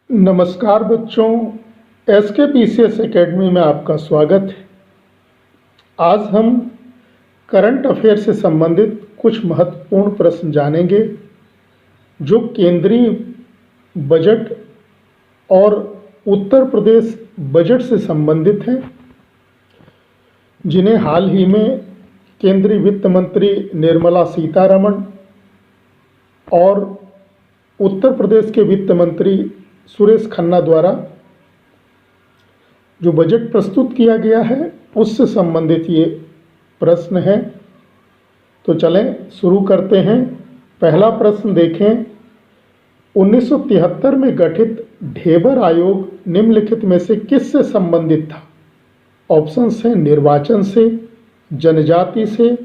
नमस्कार बच्चों, SKPCS academy में आपका स्वागत है। आज हम करंट अफेयर से संबंधित कुछ महत्वपूर्ण प्रश्न जानेंगे जो केंद्रीय बजट और उत्तर प्रदेश बजट से संबंधित हैं, जिन्हें हाल ही में केंद्रीय वित्त मंत्री निर्मला सीतारमण और उत्तर प्रदेश के वित्त मंत्री सुरेश खन्ना द्वारा जो बजट प्रस्तुत किया गया है उससे संबंधित ये प्रश्न है। तो चलें शुरू करते हैं। पहला प्रश्न देखें, 1973 में गठित ढेबर आयोग निम्नलिखित में से किससे संबंधित था? ऑप्शंस हैं निर्वाचन से, जनजाति से,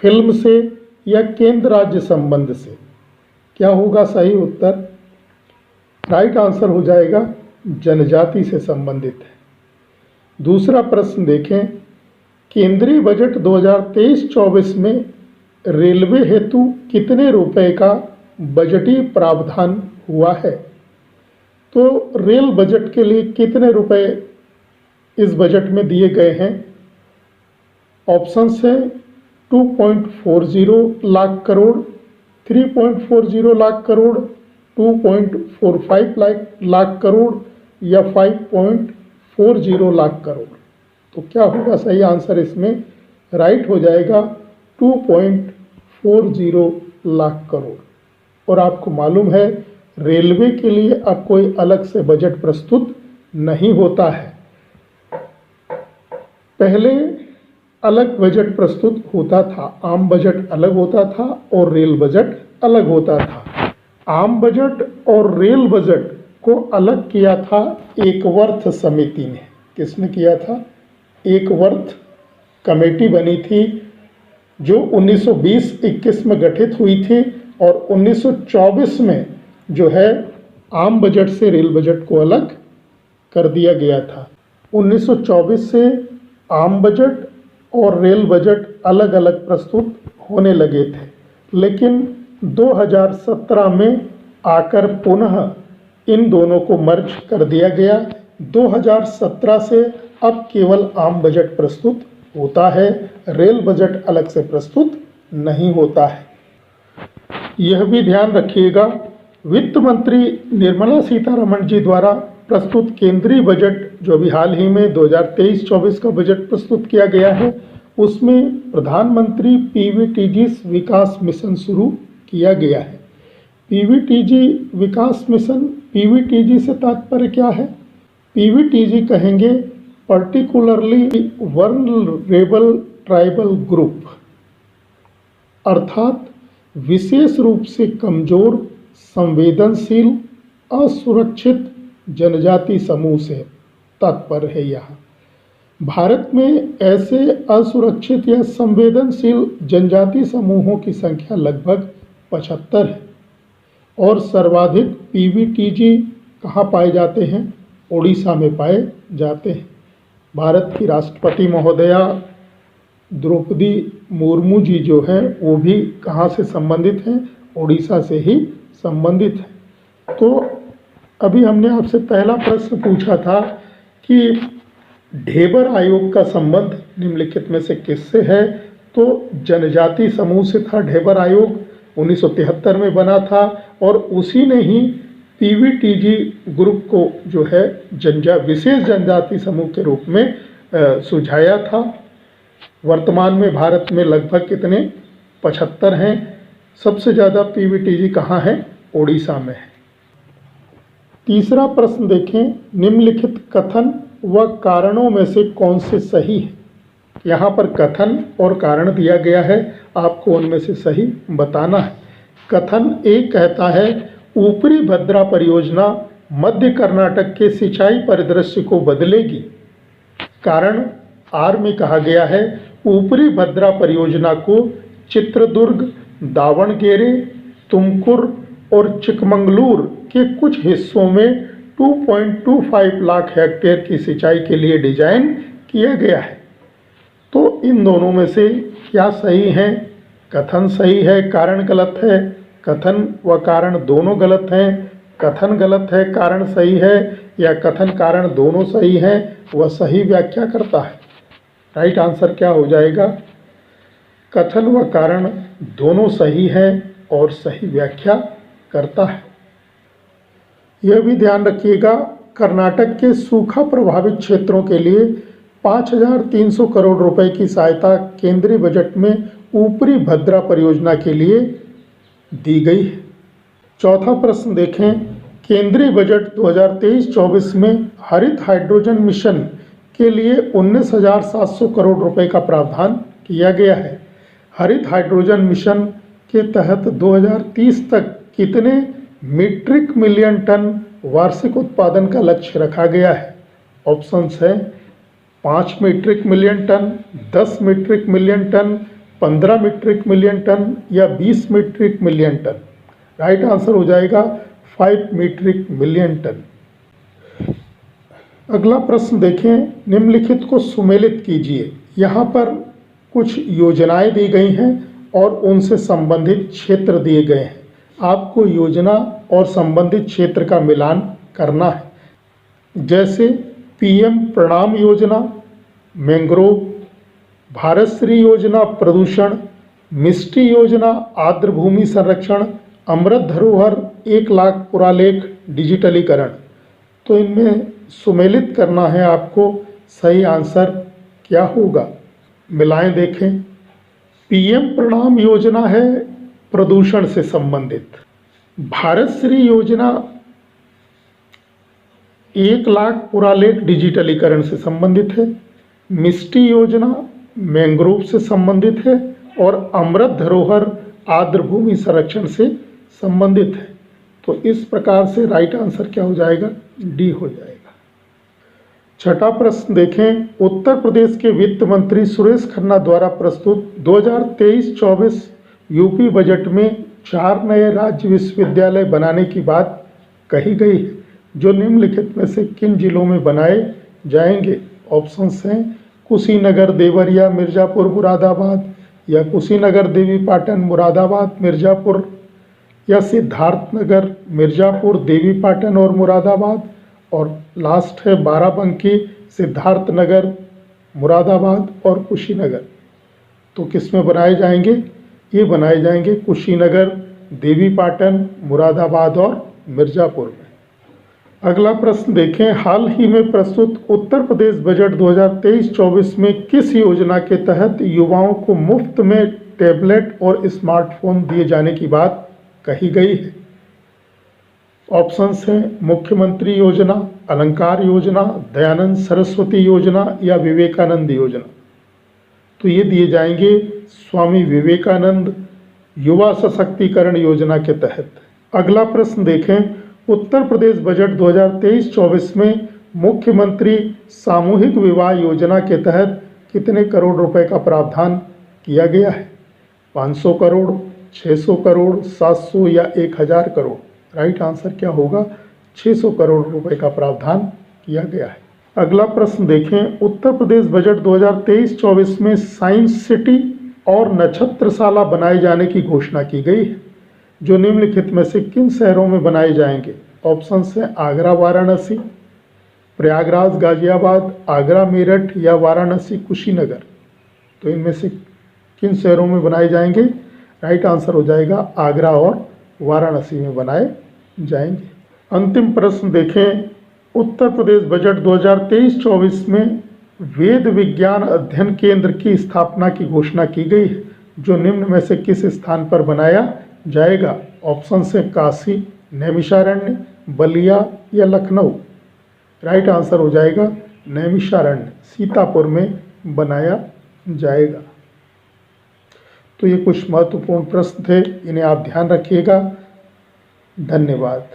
फिल्म से या केंद्र राज्य संबंध से। क्या होगा सही उत्तर? राइट आंसर हो जाएगा जनजाति से संबंधित है। दूसरा प्रश्न देखें, केंद्रीय बजट 2023-24 में रेलवे हेतु कितने रुपए का बजटीय प्रावधान हुआ है? तो रेल बजट के लिए कितने रुपए इस बजट में दिए गए हैं? ऑप्शंस हैं 2.40 लाख करोड़, 3.40 लाख करोड़, 2.45 लाख करोड़ या 5.40 लाख करोड़। तो क्या होगा सही आंसर? इसमें राइट हो जाएगा 2.40 लाख करोड़। और आपको मालूम है रेलवे के लिए अब कोई अलग से बजट प्रस्तुत नहीं होता है। पहले अलग बजट प्रस्तुत होता था, आम बजट अलग होता था और रेल बजट अलग होता था। आम बजट और रेल बजट को अलग किया था एकवर्थ समिति ने। किसने किया था? एकवर्थ कमेटी बनी थी जो 1920-21 में गठित हुई थी और 1924 में जो है आम बजट से रेल बजट को अलग कर दिया गया था। 1924 से आम बजट और रेल बजट अलग अलग प्रस्तुत होने लगे थे, लेकिन 2017 में आकर पुनः इन दोनों को मर्ज कर दिया गया। 2017 से अब केवल आम बजट प्रस्तुत होता है, रेल बजट अलग से प्रस्तुत नहीं होता है। यह भी ध्यान रखिएगा, वित्त मंत्री निर्मला सीतारमण जी द्वारा प्रस्तुत केंद्रीय बजट जो अभी हाल ही में 2023-24 का बजट प्रस्तुत किया गया है, उसमें प्रधानमंत्री पीवीटीजी विकास मिशन शुरू किया गया है। पीवीटीजी विकास मिशन, पीवीटीजी से तात्पर्य क्या है? पीवीटीजी कहेंगे पर्टिकुलरली वल्नरेबल ट्राइबल ग्रुप, अर्थात विशेष रूप से कमजोर, संवेदनशील, असुरक्षित जनजाति समूह से तात्पर्य है। यहाँ भारत में ऐसे असुरक्षित या संवेदनशील जनजाति समूहों की संख्या लगभग 75 है और सर्वाधिक पीवीटीजी कहाँ पाए जाते हैं? ओडिशा में पाए जाते हैं। भारत की राष्ट्रपति महोदया द्रौपदी मुर्मू जी जो हैं वो भी कहाँ से संबंधित हैं? ओडिशा से ही संबंधित हैं। तो अभी हमने आपसे पहला प्रश्न पूछा था कि ढेबर आयोग का संबंध निम्नलिखित में से किससे है? तो जनजाति समूह से था। ढेबर आयोग 1973 में बना था और उसी ने ही पीवीटीजी ग्रुप को जो है विशेष जनजाति समूह के रूप में सुझाया था। वर्तमान में भारत में लगभग कितने? 75 हैं। सबसे ज़्यादा पीवीटीजी कहाँ है? ओडिशा में है। तीसरा प्रश्न देखें, निम्नलिखित कथन व कारणों में से कौन से सही है? यहाँ पर कथन और कारण दिया गया है, आपको उनमें से सही बताना है। कथन एक कहता है ऊपरी भद्रा परियोजना मध्य कर्नाटक के सिंचाई परिदृश्य को बदलेगी। कारण आर में कहा गया है ऊपरी भद्रा परियोजना को चित्रदुर्ग, दावणगेरे, तुमकुर और चिकमंगलूर के कुछ हिस्सों में 2.25 लाख हेक्टेयर की सिंचाई के लिए डिजाइन किया गया है। तो इन दोनों में से क्या सही है? कथन सही है, कारण गलत है। कथन व कारण दोनों गलत हैं। कथन गलत है, कारण सही है, या कथन कारण दोनों सही हैं, वह सही व्याख्या करता है। राइट आंसर क्या हो जाएगा? कथन व कारण दोनों सही हैं और सही व्याख्या करता है। यह भी ध्यान रखिएगा, कर्नाटक के सूखा प्रभावित क्षेत्रों के लिए 5,300 करोड़ रुपए की सहायता केंद्रीय बजट में ऊपरी भद्रा परियोजना के लिए दी गई है। चौथा प्रश्न देखें, केंद्रीय बजट 2023-24 में हरित हाइड्रोजन मिशन के लिए 19,700 करोड़ रुपए का प्रावधान किया गया है। हरित हाइड्रोजन मिशन के तहत 2030 तक कितने मीट्रिक मिलियन टन वार्षिक उत्पादन का लक्ष्य रखा गया है? ऑप्शंस हैं 5 metric million tonne, 10 metric million tonne, 15 metric million tonne या 20 metric million tonne. Right answer हो जाएगा 5 मीट्रिक मिलियन टन। अगला प्रश्न देखें, निम्नलिखित को सुमेलित कीजिए। यहाँ पर कुछ योजनाएं दी गई हैं और उनसे संबंधित क्षेत्र दिए गए हैं। आपको योजना और संबंधित क्षेत्र का मिलान करना है। जैसे पीएम प्रणाम योजना मैंग्रोव, भारत श्री योजना प्रदूषण, मिष्टी योजना आर्द्र भूमि संरक्षण, अमृत धरोहर 1 लाख पुरालेख डिजिटलीकरण। तो इनमें सुमेलित करना है आपको। सही आंसर क्या होगा? मिलाएं देखें। पीएम प्रणाम योजना है प्रदूषण से संबंधित, भारत श्री योजना 1 लाख पुरालेख डिजिटलीकरण से संबंधित है, मिष्टी योजना मैंग्रोव से संबंधित है और अमृत धरोहर आर्द्र भूमि संरक्षण से संबंधित है। तो इस प्रकार से राइट आंसर क्या हो जाएगा? डी हो जाएगा। छठा प्रश्न देखें, उत्तर प्रदेश के वित्त मंत्री सुरेश खन्ना द्वारा प्रस्तुत 2023-24 यूपी बजट में 4 नए राज्य विश्वविद्यालय बनाने की बात कही गई है, जो निम्नलिखित में से किन जिलों में बनाए जाएंगे? ऑप्शंस हैं कुशीनगर, देवरिया, मिर्जापुर, मुरादाबाद, या कुशीनगर, देवीपाटन, मुरादाबाद, मिर्जापुर, या सिद्धार्थनगर, मिर्जापुर, देवीपाटन और मुरादाबाद, और लास्ट है बाराबंकी, सिद्धार्थनगर, मुरादाबाद और कुशीनगर। तो किस में बनाए जाएंगे? ये बनाए जाएंगे कुशीनगर, देवीपाटन, मुरादाबाद और मिर्जापुर में। अगला प्रश्न देखें, हाल ही में प्रस्तुत उत्तर प्रदेश बजट 2023-24 में किस योजना के तहत युवाओं को मुफ्त में टैबलेट और स्मार्टफोन दिए जाने की बात कही गई है? ऑप्शंस हैं मुख्यमंत्री योजना, अलंकार योजना, दयानंद सरस्वती योजना या विवेकानंद योजना। तो ये दिए जाएंगे स्वामी विवेकानंद युवा सशक्तिकरण योजना के तहत। अगला प्रश्न देखें, उत्तर प्रदेश बजट 2023-24 में मुख्यमंत्री सामूहिक विवाह योजना के तहत कितने करोड़ रुपए का प्रावधान किया गया है? 500 करोड़, 600 करोड़, 700 या 1000 करोड़? राइट आंसर क्या होगा? 600 करोड़ रुपए का प्रावधान किया गया है। अगला प्रश्न देखें, उत्तर प्रदेश बजट 2023-24 में साइंस सिटी और नक्षत्रशाला बनाए जाने की घोषणा की गई है, जो निम्नलिखित में से किन शहरों में बनाए जाएंगे? ऑप्शंस हैं आगरा वाराणसी, प्रयागराज गाजियाबाद, आगरा मेरठ या वाराणसी कुशीनगर। तो इनमें से किन शहरों में बनाए जाएंगे? राइट आंसर हो जाएगा आगरा और वाराणसी में बनाए जाएंगे। अंतिम प्रश्न देखें, उत्तर प्रदेश बजट 2023-24 में वेद विज्ञान अध्ययन केंद्र की स्थापना की घोषणा की गई है, जो निम्न में से किस स्थान पर बनाया जाएगा? ऑप्शन से काशी, नैमिषारण्य, बलिया या लखनऊ। राइट आंसर हो जाएगा नैमिषारण्य, सीतापुर में बनाया जाएगा। तो ये कुछ महत्वपूर्ण प्रश्न थे, इन्हें आप ध्यान रखिएगा। धन्यवाद।